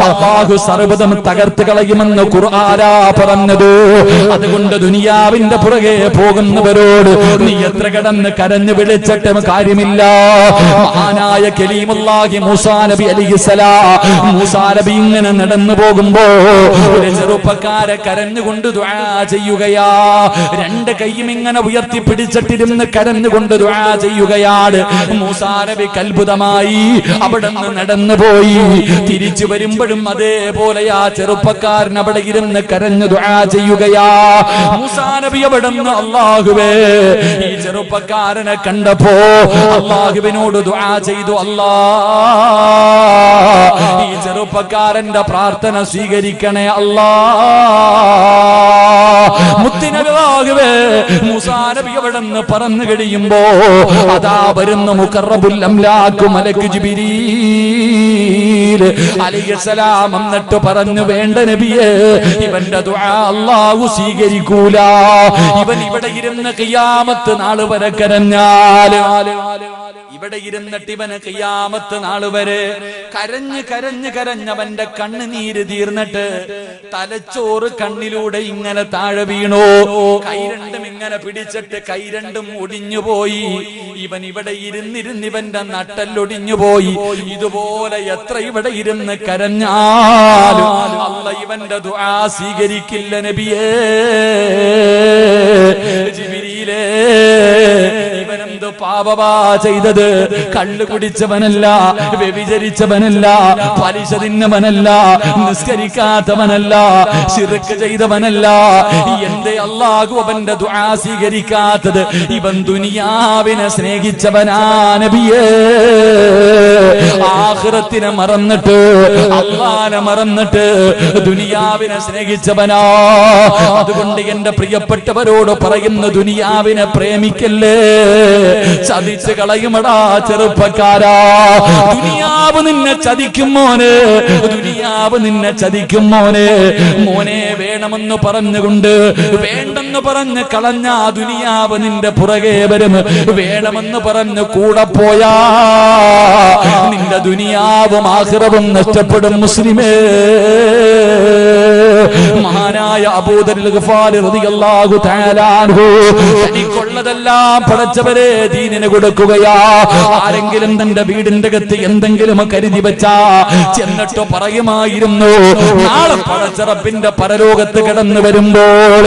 അല്ലാഹു സർവ്വതും തകർത്ത് കളയുമെന്ന് ഖുർആനാ പറഞ്ഞത്. അതുകൊണ്ട് ദുനിയാവിന്റെ പുറകെ പോകുന്നവരോട് നീ എത്ര കടന്ന് കരഞ്ഞു വിളിച്ചിട്ടും കാര്യമില്ല. മഹാനായ കലീമുല്ലാഹി മൂസാ നബി അലൈഹിസ്സലാം, മൂസാ നബി ഇങ്ങനെ നടന്നു പോകുമ്പോ ഒരു ചെറുപ്പക്കാരെ കരഞ്ഞുകൊണ്ട് ദുആ ചെയ്യുകയാ. 2 കൈയും ഇങ്ങനെ ഉയർത്തി പിടിച്ചിട്ടിരുന്ന് കരഞ്ഞുകൊണ്ട് ദുആ ചെയ്യുകയാണ്. മൂസാ നബി അത്ഭുതമായി അവിടെ നിന്ന് നടന്നു പോയി. തിരിച്ചു വരുമ്പോഴും അതേപോലെ ആ ചെറുപ്പക്കാരൻ അവിടെ ഇരുന്ന് കരഞ്ഞു ദുആ ചെയ്യുകയാ. മൂസാ നബി അവിടുന്ന് അല്ലാഹുവേ ഈ ചെറുപ്പക്കാരനെ കണ്ടപ്പോ അല്ലാഹുവിനോട് ദുആ ചെയ്തു, അല്ലാഹ് ഈ ചെറുപ്പക്കാരന്റെ പ്രാർത്ഥന സ്വീകരിക്കണേ അല്ലാഹ്. മുത്തുനബിയാകവേ മൂസാ നബി അവിടുന്ന് പറന്നു കഴിയുമ്പോ അതാ വരുന്ന മുഖറബുൽ അംലാഖ് മലക്ക് ജിബ്രീൽ അലൈഹിസ്സലാം എന്നിട്ട് പറഞ്ഞു, വേണ്ട നബിയേ, ഇവന്റെ ദുആ അല്ലാഹു സ്വീകരിക്കൂല. ഇവൻ ഇവിടെ ഇരുന്ന് ഖിയാമത്ത് നാൾ വരെ കരഞ്ഞാൽ, ഇവിടെ ഇരുന്നിട്ട് ഇവന് ഖിയാമത്ത് നാൾ വരെ കരഞ്ഞ് കരഞ്ഞ് കരഞ്ഞവന്റെ കണ്ണുനീര് തീർന്നിട്ട് തലച്ചോറ് കണ്ണിലൂടെ ഇങ്ങനെ താഴെ വീണു. കൈ രണ്ടും ഇങ്ങനെ പിടിച്ചിട്ട് കൈ രണ്ടും ഒടിഞ്ഞുപോയി. ഇവൻ ഇവിടെ ഇരുന്നിരുന്ന് ഇവന്റെ നട്ടല്ലൊടിഞ്ഞു പോയി. ഇതുപോലെ എത്ര ഇവിടെ ഇരുന്ന് കരഞ്ഞാലും അല്ലാഹ് ഇവന്റെ ദുആ സ്വീകരിക്കില്ല നബിയേ. ജിബ്രീലേ, ഇവനെന്ത് പാപമാ ചെയ്തത്? കള്ളു കുടിച്ചവനല്ല, വ്യഭിചരിച്ചവനല്ല, പലിശ തിന്നവനല്ല, നിസ്കരിക്കാത്തവനല്ല, ശിർക്ക് ചെയ്തവനല്ല. എന്തേ അല്ലാഹു അവന്റെ ദുആ സ്വീകരിക്കാത്തത്? ഇവൻ ദുനിയാവിനെ സ്നേഹിച്ചവനാ നബിയേ. ആഖിറത്തിനെ മറന്നിട്ട്, അല്ലാഹനെ മറന്നിട്ട് ദുനിയാവിനെ സ്നേഹിച്ചവനാ. അതുകൊണ്ട് എന്റെ പ്രിയപ്പെട്ടവരോട് പറയുന്നു, ദുനിയാവിനെ പ്രേമിക്കല്ലേ, ചതിച്ച് കളയുമടാ ചെറുപ്പക്കാരാ. ദുനിയാവ് നിന്നെ ചതിക്കും മോനെ, ദുനിയാവ് നിന്നെ ചതിക്കും മോനെ. മോനെ വേണമെന്ന് പറഞ്ഞുകൊണ്ട് വേണ്ടെന്ന് പറഞ്ഞ് കളഞ്ഞ ദുനിയാവ് നിന്റെ പുറകെ വരും. വേണമെന്ന് പറഞ്ഞ് കൂടെ പോയാ നിന്റെ ദുനിയാവും ആഖിറവും നഷ്ടപ്പെടും മുസ്ലിമേ. മഹാനായ അബൂദർ ഗഫാരി റളിയല്ലാഹു തആല അൻഹു തനിക്കുള്ളതെല്ലാം പടച്ചവരെ ദീനിനെ കൊടുക്കുകയാ. ആരെങ്കിലും തന്റെ വീടിന്റെ അകത്ത് എന്തെങ്കിലും കരുതി വെച്ചാ ചെന്നിട്ട് പറയുമായിരുന്നു, നാളെ പടച്ചറപ്പിന്റെ പരലോകത്ത് കിടന്നു വരുമ്പോൾ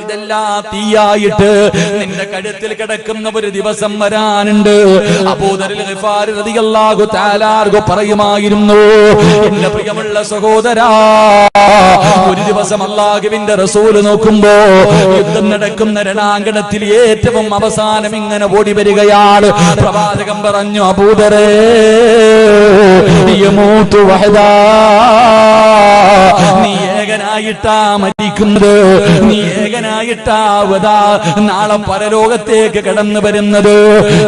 ഇതെല്ലാം തീയായിട്ട് നിന്റെ കഴുത്തിൽ കിടക്കുന്ന ഒരു ദിവസം വരാനുണ്ട്. അബൂദർ ഗഫാരി റളിയല്ലാഹു തആല അൻഹു പറയുമായിരുന്നു, എന്റെ പ്രിയമുള്ള സഹോദരാ, ഒരു ദിവസം അല്ലാഹുവിന്റെ റസൂൽ നോക്കുമ്പോ യുദ്ധം നടക്കുന്ന രണാങ്കണത്തിൽ ഏറ്റവും അവസാനം ഇങ്ങനെ ഓടി വരികയാണ്. പ്രവാചകൻ പറഞ്ഞു, അബൂദറേ, യമൂതു വഹദാ, നീ ഏകനായിട്ടാ മരിക്കുന്നത്, നീ ഏകനായിട്ടാവതാ നാളെ പരലോകത്തേക്ക് കടന്നു വരുന്നത്.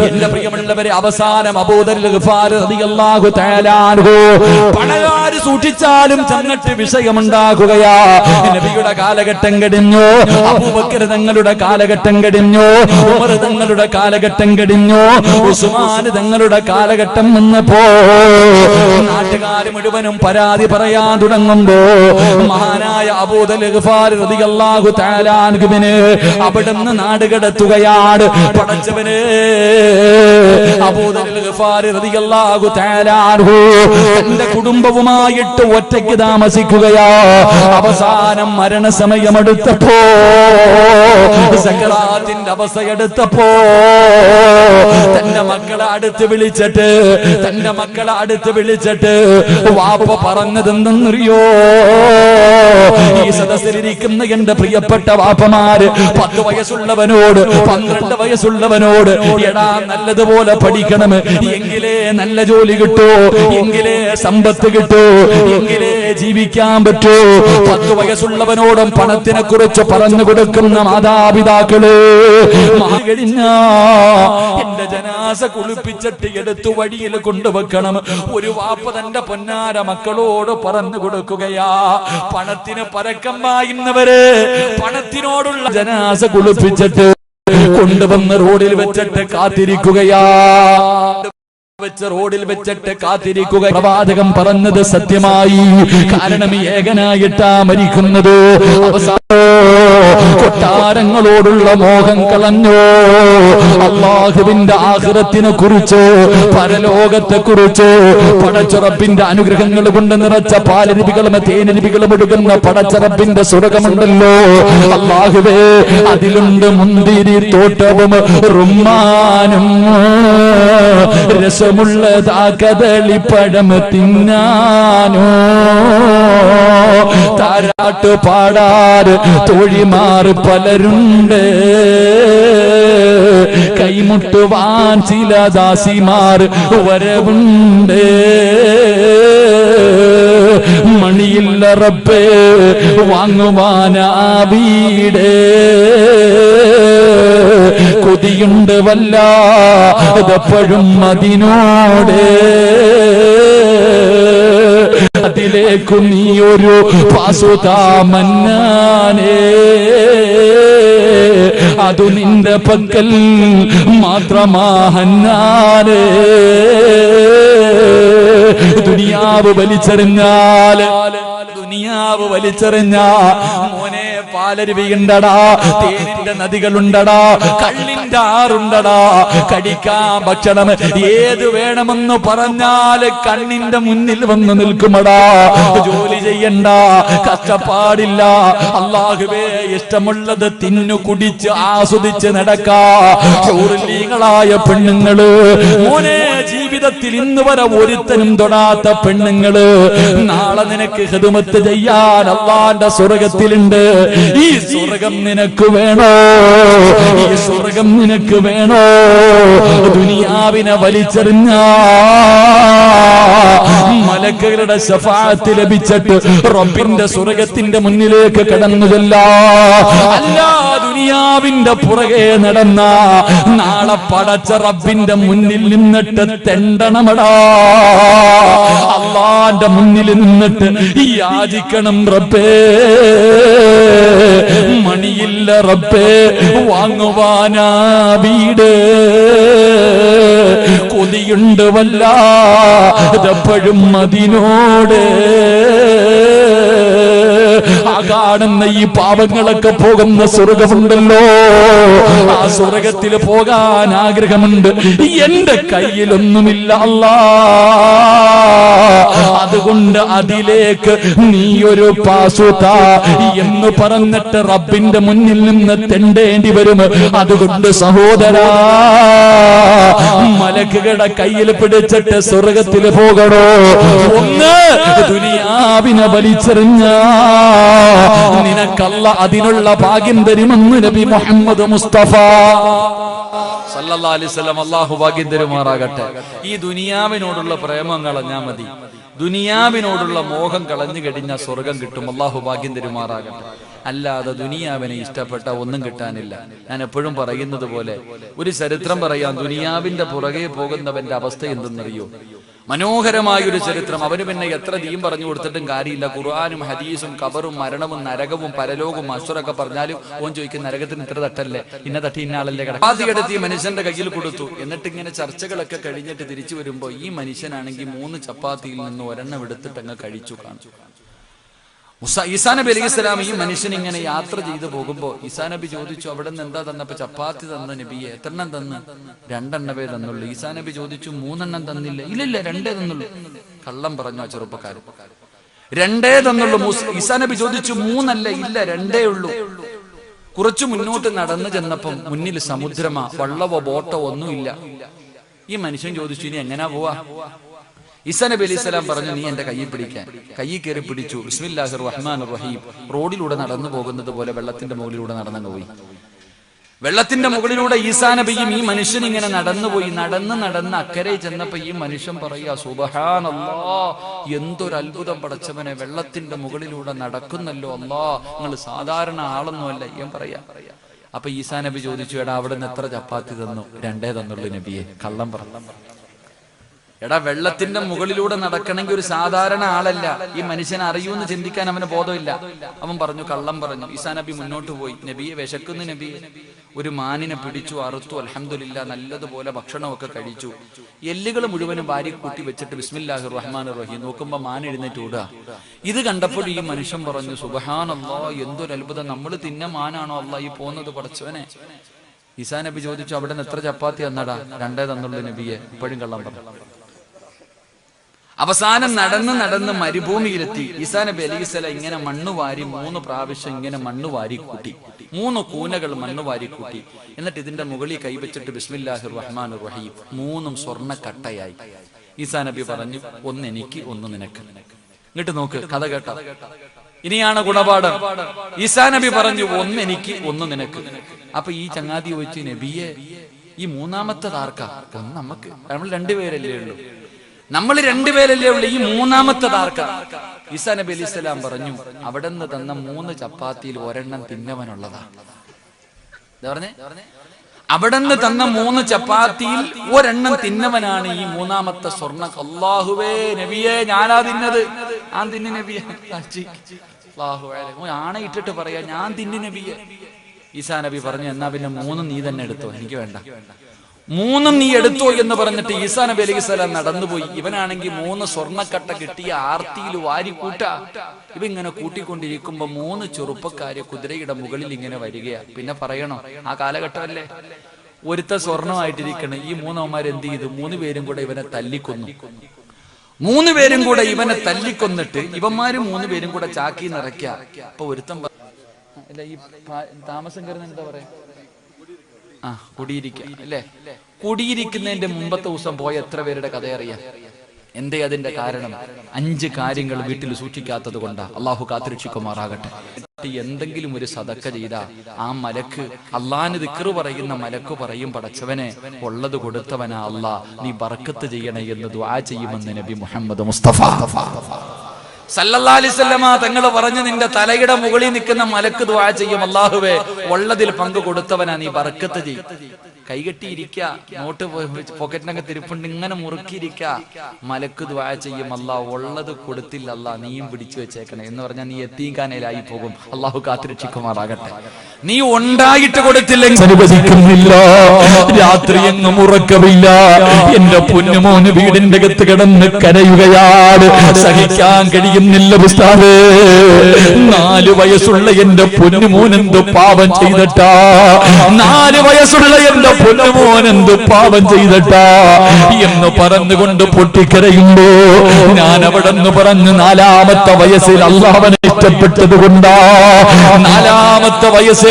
എന്റെ പ്രിയമുള്ളവരെ, അവസാനം അബൂദർ ഗഫാരി റളിയല്ലാഹു തആല അൻഹു പണകാര് സൂക്ഷിച്ചാലും ചെന്നിട്ട് വിഷയമുണ്ടാക്കുകയാ. നബിയുടെ കാലഘട്ടം കഴിഞ്ഞു, അബൂബക്കർ തങ്ങളുടെ കാലഘട്ടം കഴിഞ്ഞു, ഉമർ തങ്ങളുടെ കാലഘട്ടം കഴിഞ്ഞു, ഉസ്മാൻ തങ്ങളുടെ കാലഘട്ടം വന്നപ്പോ നാട്ടുകാർ മുഴുവനും പരാതി പറയാൻ തുടങ്ങുമ്പോ മഹാനായ അബൂദർ ഗഫാരി റളിയല്ലാഹു തആല അൻഹുവിനെ അവിടുന്ന് നാട് കടത്തുകയാണ്. പടച്ചവനെ, അബൂദർ ഗഫാരി റളിയല്ലാഹു തആല അൻഹു തന്റെ കുടുംബവുമായിട്ട് ഒറ്റയ്ക്ക് താമസിക്കുകയാ. അവസാനം മരണസമയമെടുത്തപ്പോ, സക്കറാത്തിന്റെ അവസ്ഥയെടുത്തപ്പോ തന്റെ മക്കളെ അടുത്ത് വിളിച്ചിട്ട് വാപ്പ പറഞ്ഞതെന്തെന്നറിയോ? ഈ സദസ്സിലിരിക്കുന്ന എന്റെ പ്രിയപ്പെട്ട വാപ്പമാര് 10 വയസ്സുള്ളവനോട് 12 വയസ്സുള്ളവനോട്, എടാ നല്ലതുപോലെ പഠിക്കണം, എങ്കിലേ നല്ല ജോലി കിട്ടൂ, എങ്കിലേ സമ്പത്ത് കിട്ടൂ, എങ്കിലേ ജീവിക്കാൻ പറ്റൂ. 10 വയസ്സുള്ളവനോടും പണത്തിനെ കുറിച്ച് പറഞ്ഞു കൊടുക്കുന്ന മാതാപിതാക്കള്, കഴിഞ്ഞ എന്റെ ജനാസ കുളിപ്പിച്ചിട്ട് എടുത്തു വഴിയിൽ കൊണ്ടുവെക്കണം. ഒരു വാപ്പ തന്റെ പൊന്നാര മക്കളോട് പറഞ്ഞു കൊടുക്കുകയാ. പണത്തിന് പരക്കം വായുന്നവര് പണത്തിനോടുള്ള ജനാസ കുളിപ്പിച്ചിട്ട് കൊണ്ടുവന്ന് റോഡിൽ വെച്ചിട്ട് കാത്തിരിക്കുകയാ. റോഡിൽ വെച്ചിട്ട് കാത്തിരിക്കുക. പ്രവാചകൻ പറഞ്ഞത് സത്യമായി. കാരണം ഏകനായിട്ടാ മരിക്കുന്നത്. അവസാനം കൊട്ടാരങ്ങളോടുള്ള മോഹം കളഞ്ഞോ, അല്ലാഹുവിന്റെ ആഖിറത്തിനെ കുറിച്ചോ പരലോകത്തെ കുറിച്ചോ പടച്ചറപ്പിന്റെ അനുഗ്രഹങ്ങൾ കൊണ്ട് നിറച്ച പാലരുവികളും തേനരുവികളും ഒഴുകുന്ന പടച്ചറപ്പിന്റെ സ്വർഗമുണ്ടല്ലോ അല്ലാഹുവേ, അതിലുണ്ട് മുന്തിരി തോട്ടവും റുമ്മാനും രസമുള്ളതാ കദളിപ്പഴം തിന്നാനോ, താരാട്ട് പാടാറ് തോഴിമാർ പലരുണ്ട്, കൈമുട്ടുവാൻ ചില ദാസിമാർ വരവുണ്ട്, മണിയില്ല റബ്ബേ വാങ്ങുവാനാ വീട്, കൊതിയുണ്ട് വല്ലാതെപ്പോഴും അതിനോട്, അതിലേക്കു നീ ഒരു പാസുതാ മന്നാനേ, അതു നിന്റെ പക്കൽ മാത്രമാഹന്നാനേ. ദുനിയാവ് വലിച്ചെറിഞ്ഞാല് മോനെ പാലരുവിയുണ്ടടാ, തേനിന്റെ നദികളുണ്ടടാ, കള്ളിന്റെ ആറുണ്ടടാ, കടിക്കാൻ ഭക്ഷണം ഏത് വേണമെന്ന് പറഞ്ഞാല് കണ്ണിന്റെ മുന്നിൽ വന്ന് നിൽക്കുമടാ. ജോലി ചെയ്യണ്ട, കഷ്ടപ്പാടില്ല, അല്ലാഹുവേ ഇഷ്ടമുള്ളത് തിന്നു കുടിച്ച് ആസ്വദിച്ച് നടക്കാ. ചൂറിലീങ്ങളായ പെണ്ണുങ്ങള് മോനെ, ജീവിതത്തിൽ ഇന്ന് വരെ ഒരുത്തനും തൊടാത്ത പെണ്ണുങ്ങള് നാളെ നിനക്ക് ഖിദ്മത്ത് ചെയ്യാൻ അല്ലാഹുവിന്റെ സ്വർഗ്ഗത്തിലുണ്ട്. ഈ സ്വർഗ്ഗം നിനക്ക് വേണോ? ഈ സ്വർഗ്ഗം നിനക്ക് വേണോ? ദുനിയാവിനെ വലിച്ചെറിഞ്ഞ മലക്കുകളുടെ ശഫാഅത്ത് ലഭിച്ചിട്ട് റബ്ബിന്റെ സ്വർഗ്ഗത്തിന്റെ മുന്നിലേക്ക് കടന്നു ചെല്ലാ. അല്ല, ദുനിയാവിന്റെ പുറകെ നടന്ന നാളെ പടച്ച റബ്ബിന്റെ മുന്നിൽ നിന്നിട്ട് തെണ്ടണമടാ. അല്ലാഹുവിന്റെ മുന്നിൽ നിന്നിട്ട് യാചിക്കണം, റബ്ബേ മണിയില്ല റബ്ബേ വാങ്ങുവാനാ വീട്, കൊതിയുണ്ട് വല്ലാതെപ്പോഴും അതിനോട്. ആ കാണുന്ന ഈ പാപങ്ങളൊക്കെ പോകുന്ന സ്വർഗമുണ്ടല്ലോ, ആ സ്വർഗത്തിൽ പോകാൻ ആഗ്രഹമുണ്ട്. എന്റെ കയ്യിലൊന്നുമില്ല അല്ലാ, അതുകൊണ്ട് അതിലേക്ക് നീ ഒരു പാസുതാ എന്ന് പറഞ്ഞിട്ട് റബ്ബിന്റെ മുന്നിൽ നിന്ന് തെണ്ടേണ്ടി വരും. അതുകൊണ്ട് സഹോദരാ, മലക്കുകളുടെ കയ്യിൽ പിടിച്ചിട്ട് സ്വർഗത്തിൽ പോകണോ? ഒന്ന് ദുനിയാവിനെ വലിച്ചെറിഞ്ഞ നിനക്കല്ല അതിനുള്ള ഭാഗ്യം തരുമെന്ന് നബി മുഹമ്മദ് മുസ്തഫ സല്ലല്ലാഹു അലൈഹി വസല്ലം. അല്ലാഹു ഭാഗ്യം തരുമാറാകട്ടെ. ഈ ദുനിയാവിനോടുള്ള പ്രേമം കളഞ്ഞാ മതി, ദുനിയാവിനോടുള്ള മോഹം കളഞ്ഞു കഴിഞ്ഞാൽ സ്വർഗം കിട്ടും. അല്ലാഹു ഭാഗ്യം തരുമാറാകട്ടെ. അല്ലാതെ ദുനിയാവിനെ ഇഷ്ടപ്പെട്ട ഒന്നും കിട്ടാനില്ല. ഞാൻ എപ്പോഴും പറയുന്നത് പോലെ ഒരു ചരിത്രം പറയാം. ദുനിയാവിന്റെ പുറകെ പോകുന്നവന്റെ അവസ്ഥ എന്തെന്നറിയോ? മനോഹരമായൊരു ചരിത്രം. അവന് പിന്നെ എത്ര ദീൻ പറഞ്ഞു കൊടുത്തിട്ടും കാര്യമില്ല. ഖുർആനും ഹദീസും ഖബറും മരണവും നരകവും പരലോകവും അശ്വറൊക്കെ പറഞ്ഞാലും ഓൻ ചോദിക്കും, നരകത്തിന് ഇത്ര തട്ടല്ലേ, ഇന്ന തട്ടി ഇന്ന ആളല്ലേ കിടത്തി മനുഷ്യന്റെ കയ്യിൽ കൊടുത്തു. എന്നിട്ട് ഇങ്ങനെ ചർച്ചകളൊക്കെ കഴിഞ്ഞിട്ട് തിരിച്ചു വരുമ്പോ ഈ മനുഷ്യനാണെങ്കിൽ 3 ചപ്പാത്തിയിൽ നിന്ന് ഒരെണ്ണം എടുത്തിട്ട് അങ്ങ് കഴിച്ചു കാണിച്ചു. ഈസാ നബി അലൈഹിസ്സലാം ഈ മനുഷ്യൻ ഇങ്ങനെ യാത്ര ചെയ്തു പോകുമ്പോ ഈസാ നബി ചോദിച്ചു, അവിടെ നിന്ന് എന്താ തന്നപ്പോ? ചപ്പാത്തി തന്ന നബിയെ. എത്രണ്ണം തന്ന്? 2 എണ്ണവേ തന്നുള്ളൂ. ഈസാ നബി ചോദിച്ചു, 3 എണ്ണം തന്നില്ല? ഇല്ലില്ല, 2 തന്നുള്ളൂ. കള്ളം പറഞ്ഞു ആ ചെറുപ്പക്കാരൻ. 2 തന്നുള്ളൂ. ഈസാ നബി ചോദിച്ചു, 3 അല്ല? ഇല്ല, 2 ഉള്ളൂ. കുറച്ചു മുന്നോട്ട് നടന്നു ചെന്നപ്പം മുന്നിൽ സമുദ്രമാ, വള്ളവോ ബോട്ടോ ഒന്നുമില്ല. ഈ മനുഷ്യൻ ചോദിച്ചു, ഇനി എങ്ങനാ പോവാ? ഈസാ നബി അലൈഹിസ്സലാം പറഞ്ഞു, നീ എന്റെ കയ്യിൽ പിടിക്കാൻ. കയ്യിൽ കയറി പിടിച്ചു. ബിസ്മില്ലാഹിർ റഹ്മാനിർ റഹീം. റോഡിലൂടെ നടന്നു പോകുന്നത് പോലെ വെള്ളത്തിന്റെ മുകളിലൂടെ നടന്നു പോയി. വെള്ളത്തിന്റെ മുകളിലൂടെ ഈസാ നബിയും ഈ മനുഷ്യൻ ഇങ്ങനെ നടന്നുപോയി. നടന്ന് അക്കരെ ചെന്നപ്പോ ഈ മനുഷ്യൻ പറയാ, സുബ്ഹാനല്ലാഹ്, എന്തൊരു അത്ഭുതം പടച്ചവനെ, വെള്ളത്തിന്റെ മുകളിലൂടെ നടക്കുന്നല്ലോ അല്ലാ, നിങ്ങൾ സാധാരണ ആളൊന്നുമല്ല ഞാൻ പറയാ. അപ്പൊ ഈസാ നബി ചോദിച്ചു, എടാ അവിടെ നിന്ന് എത്ര ചപ്പാത്തി തന്നു? 2 തന്നുള്ളൂ നബിയെ. കള്ളം പറഞ്ഞു. എടാ, വെള്ളത്തിന്റെ മുകളിലൂടെ നടക്കണമെങ്കിൽ ഒരു സാധാരണ ആളല്ല, ഈ മനുഷ്യനെ അറിയൂന്ന് ചിന്തിക്കാൻ അവന് ബോധമില്ല. അവൻ പറഞ്ഞു, കള്ളം പറഞ്ഞു. ഈസാ നബി മുന്നോട്ട് പോയി, നബിയെ വിശക്കുന്നു നബിയെ. ഒരു മാനിനെ പിടിച്ചു, അറുത്തു, അൽഹംദുലില്ലാ നല്ലതുപോലെ ഭക്ഷണമൊക്കെ കഴിച്ചു. എല്ലുകൾ മുഴുവനും വാരി കൂട്ടി വെച്ചിട്ട് ബിസ്മില്ലാഹിർ റഹ്മാനിർ റഹീം നോക്കുമ്പോ മാൻ എഴുന്നേറ്റ് ഓടുക. ഇത് കണ്ടപ്പോൾ ഈ മനുഷ്യൻ പറഞ്ഞു, സുബ്ഹാനല്ലാഹ്, എന്തൊരു അത്ഭുതം, നമ്മൾ തിന്ന മാനാണോ അല്ലാഹ് ഈ പോകുന്നത് പടച്ചവനെ. ഈസാ നബി ചോദിച്ചു, അവിടെ നിന്ന് എത്ര ചപ്പാത്തി തന്നടാ? 2 തന്നുള്ളൂ നബിയെ. ഇപ്പോഴും കള്ളം പറഞ്ഞു. അവസാനം നടന്ന് മരുഭൂമിയിലെത്തി. ഈസാ നബി അലൈഹിസ്സലാം ഇങ്ങനെ മണ്ണുവാരി 3 പ്രാവശ്യം ഇങ്ങനെ മണ്ണുവാരി കൂട്ടി, 3 കൂനകൾ മണ്ണുവാരി കൂട്ടി. എന്നിട്ട് ഇതിന്റെ മുകളിൽ കൈവച്ചിട്ട് ബിസ്മില്ലാഹിർ റഹ്മാനിർ റഹീം 3 സ്വർണ്ണക്കട്ടയായി. ഈസാ നബി പറഞ്ഞു, ഒന്ന് എനിക്ക്, ഒന്ന് നിനക്ക്. ഇങ്ങോട്ട് നോക്ക്, കഥ കേട്ട. ഇനിയാണ് ഗുണപാഠം. ഈസാ നബി പറഞ്ഞു, ഒന്ന് എനിക്ക്, ഒന്ന് നിനക്ക്. അപ്പൊ ഈ ചങ്ങാതി ചോദിച്ചു, നബിയെ ഈ മൂന്നാമത്തത് ആർക്കാ? ഒന്ന് നമുക്ക്, നമ്മൾ 2 പേരല്ലേ ഉള്ളൂ, നമ്മൾ 2 പേരല്ലേ ഉള്ളൂ, ഈ മൂന്നാമത്തത് ആർക്കാ? ഈസാ നബി അലൈഹിസ്സലാം പറഞ്ഞു, അവിടെ നിന്ന് തന്ന 3 ചപ്പാത്തിയിൽ ഒരെണ്ണം തിന്നവനുള്ളതാ. എന്താ പറഞ്ഞേ? അവിടെ നിന്ന് തന്ന 3 ചപ്പാത്തിയിൽ ഒരെണ്ണം തിന്നവനാണ് ഈ മൂന്നാമത്തെ സ്വർണ്ണ. അല്ലാഹുവേ നബിയെ, ഞാനാ തിന്നത്. ഞാൻ തിന്നു നബിയെ. ആണയിട്ടിട്ട് പറയാ, ഞാൻ തിന്നു നബിയെ. ഈസാ നബി പറഞ്ഞു, എന്നാ പിന്നെ 3 നീ തന്നെ എടുത്തോ, എനിക്ക് വേണ്ട. 3 നീ എടുത്തോ എന്ന് പറഞ്ഞിട്ട് ഈസാ നബി അലൈഹിസ്സലാം നടന്നുപോയി. ഇവനാണെങ്കിൽ 3 സ്വർണ്ണക്കട്ട കിട്ടിയ ആർത്തിയിൽ വാരിക്കൂട്ട. ഇവങ്ങനെ കൂട്ടിക്കൊണ്ടിരിക്കുമ്പോ 3 ചെറുപ്പക്കാര് കുതിരയുടെ മുകളിൽ ഇങ്ങനെ വരികയാ. പിന്നെ പറയണോ, ആ കാലഘട്ടമല്ലേ. ഒരുത്ത സ്വർണമായിട്ടിരിക്കണം. ഈ 3 എന്ത് ചെയ്തു? 3 പേരും കൂടെ ഇവനെ തല്ലിക്കൊന്നു. 3 പേരും കൂടെ ഇവനെ തല്ലിക്കൊന്നിട്ട് ഇവന്മാര് 3 പേരും കൂടെ ചാക്കി നിറയ്ക്ക. അപ്പൊ ഒരുത്തം അല്ല, ഈ താമസം കയറുന്ന എന്താ പറയാ, കുടിയിരിക്കുക അല്ലേ? കുടിയിരിക്കുന്നതിന്റെ മുമ്പത്തെ ദിവസം പോയ എത്ര പേരുടെ കഥ അറിയാം? എന്തേ അതിന്റെ കാരണം? 5 കാര്യങ്ങൾ വീട്ടിൽ സൂക്ഷിക്കാത്തത് കൊണ്ടാ. അള്ളാഹു കാത്തിരക്ഷിക്കുമാറാകട്ടെ. എന്തെങ്കിലും ഒരു സദക്ക ചെയ്താ ആ മലക്ക്, അള്ളാഹിന് ദിക്റ് പറയുന്ന മലക്ക് പറയും, പടച്ചവനെ ഉള്ളത് കൊടുത്തവനാ അള്ളാ, നീ ബർക്കത്ത് ചെയ്യണേ എന്ന് ദുആ ചെയ്യുമെന്ന് നബി മുഹമ്മദ് മുസ്തഫ സല്ലല്ലാഹു അലൈഹി വസല്ലമ തങ്ങൾ പറഞ്ഞു, നിന്റെ തലയുടെ മുകളിൽ നിൽക്കുന്ന മലക്ക് ദുആ ചെയ്യും, അല്ലാഹുവേ ഉള്ളതിൽ പങ്ക് കൊടുത്തവനാ, നീ ബർക്കത്ത് ചെയ്യും. കൈകെട്ടിയിരിക്ക, നോട്ട് പോക്കറ്റിനൊക്കെ തിരുപ്പുണ്ട്, ഇങ്ങനെ മുറുക്കിയിരിക്ക. മലക്ക് ദുആ ചെയ്യും, അല്ലാഹ് ഉള്ളത് കൊടുത്തില്ല അല്ലാഹ്, നീയും പിടിച്ചു വെച്ചേക്കണേ എന്ന് പറഞ്ഞാൽ നീ എത്തീങ്കാനയിലായി പോകും. അല്ലാഹു കാത്തിരക്ഷിക്കുമാറാകട്ടെ. നീ ഉണ്ടായിട്ട് കൊടുത്തില്ലെങ്കിൽ അനുവദിക്കുന്നില്ല, രാത്രി എങ്ങും ഉറക്കമില്ല. എന്റെ പൊന്നുമോന് വീടിന്റെ അകത്ത് കിടന്ന് കരയുകയാണ്, സഹിക്കാൻ കഴിയുന്നില്ല ഉസ്താദേ. 4 വയസ്സുള്ള എന്റെ പൊന്നുമോൻ എന്ത് പാപം ചെയ്തിട്ടാ, 4 വയസ്സുള്ള എന്റെ പൊന്നുമോൻ എന്ത് പാപം ചെയ്തിട്ടാ എന്ന് പറഞ്ഞുകൊണ്ട് പൊട്ടിക്കരയുമ്പോ ഞാൻ അവിടെ നിന്ന് പറഞ്ഞു, 4ാമത്തെ വയസ്സിൽ അല്ലാഹുവിനെ ഇഷ്ടപ്പെട്ടത് കൊണ്ടാ, 4ാമത്തെ വയസ്സില്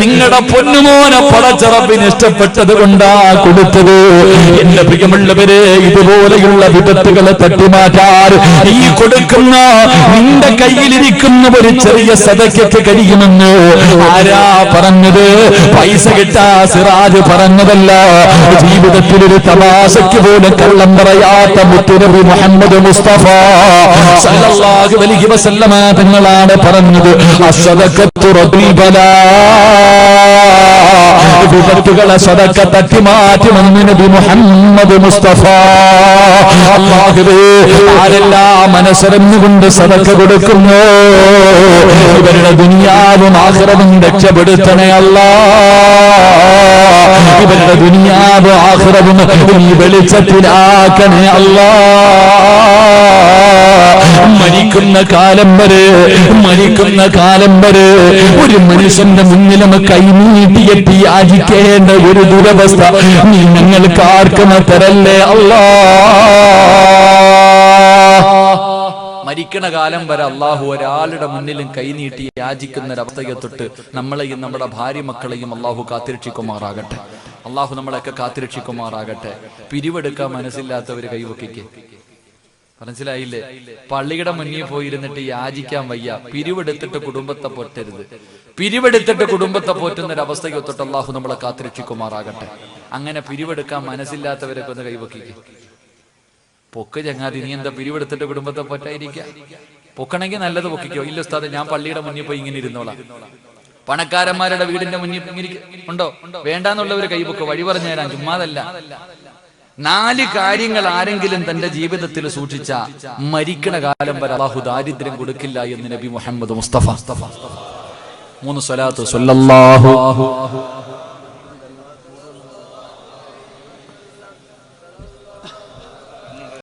നിങ്ങളുടെ പൊന്നുമോനെ പടച്ച റബ്ബിനെ ഇഷ്ടപ്പെട്ടത് കൊണ്ടാ കൊടുത്തത്. എന്റെ പ്രിയമുള്ളവരെ, ഇതുപോലെയുള്ള വിപത്തുകളെ തട്ടിമാറ്റാൻ ഈ കൊടുക്കുന്ന നിന്റെ കയ്യിലിരിക്കുന്ന ഒരു ചെറിയ സദഖയ്ക്ക് കഴിയുമെന്ന് ആരാ പറഞ്ഞത്? പൈസ കിട്ടാ സിറാജ് പറഞ്ഞതല്ല. ജീവിതത്തിൽ ഒരു തമാശയ്ക്ക് പോലും കള്ളം പറയാത്ത മുത്തുനബി മുഹമ്മദ് മുസ്തഫ സല്ലല്ലാഹു അലൈഹി വസല്ലമ തങ്ങളാണ് പറഞ്ഞത്, അസ്സദഖത്തു റബ്ബുൽ ബലാ, വിപത്തുകളെ സദഖ തട്ടിമാറ്റുമെന്ന് നബി മുഹമ്മദ് മുസ്തഫ. അല്ലാഹുവേ, ആരെല്ലാം മനസ്സറിഞ്ഞുകൊണ്ട് സദഖ കൊടുക്കുന്നു, ഇവരുടെ ദുനിയാവും ആഖിറവും രക്ഷപ്പെടുത്തണേ അല്ലാഹ്. ഇവരുടെ ദുനിയാവും ആഖിറവും നീ വെളിച്ചത്തിലാക്കണേ അല്ലാഹ്. മരിക്കുന്ന കാലം വരെ ഒരു മനുഷ്യന്റെ മുന്നിൽ കൈനീട്ടിയെത്തി യാചിക്കേണ്ട ഒരു ദുരവസ്ഥ നീ ഞങ്ങൾക്ക് ആർക്കും തരല്ലേ അല്ലാഹ്. മരിക്കണ കാലം വരെ അള്ളാഹു ഒരാളുടെ മുന്നിലും കൈനീട്ടി യാചിക്കുന്ന ഒരവസ്ഥയെ തൊട്ട് നമ്മളെയും നമ്മുടെ ഭാര്യ മക്കളെയും അള്ളാഹു കാത്തിരക്ഷിക്കുമാറാകട്ടെ. അള്ളാഹു നമ്മളെയൊക്കെ കാത്തിരക്ഷിക്കുമാറാകട്ടെ. പിരിവെടുക്കാൻ മനസ്സില്ലാത്തവര് കൈവക്കിക്ക്, മനസ്സിലായില്ലേ? പള്ളിയുടെ മുന്നിൽ പോയിരുന്നിട്ട് യാചിക്കാൻ വയ്യ, പിരിവെടുത്തിട്ട് കുടുംബത്തെ പോറ്റരുത്. പിരിവെടുത്തിട്ട് കുടുംബത്തെ പോറ്റുന്ന ഒരു അവസ്ഥയെ തൊട്ട് അള്ളാഹു നമ്മളെ കാത്തിരക്ഷിക്കുമാറാകട്ടെ. അങ്ങനെ പിരിവെടുക്കാൻ മനസ്സില്ലാത്തവരൊക്കെ ഒന്ന് കൈവക്കിക്ക്. പൊക്ക് ചങ്ങാതി, നീ എന്താ പിരിവെടുത്തിട്ട് കുടുംബത്തെ പോറ്റായിരിക്കുക? പൊക്കണമെങ്കിൽ നല്ലത് പൊക്കിക്കോ. ഇല്ല ഉസ്താദേ, ഞാൻ പള്ളിയുടെ മുന്നിൽ പോയി ഇങ്ങനെ ഇരുന്നോളാം. പണക്കാരന്മാരുടെ വീടിന്റെ മുന്നിൽ ഉണ്ടോ? വേണ്ടാന്നുള്ളവര് കൈവക്കോ, വഴി പറഞ്ഞു തരാൻ. ചുമ്മാതല്ല, 4 കാര്യങ്ങൾ ആരെങ്കിലും തന്റെ ജീവിതത്തിൽ സൂക്ഷിച്ച മരിക്കണ കാലം വരെ അല്ലാഹു ദാരിദ്ര്യം കൊടുക്കില്ല എന്ന് നബി മുഹമ്മദ് മുസ്തഫ 3 സ്വലാത്ത് സല്ലല്ലാഹു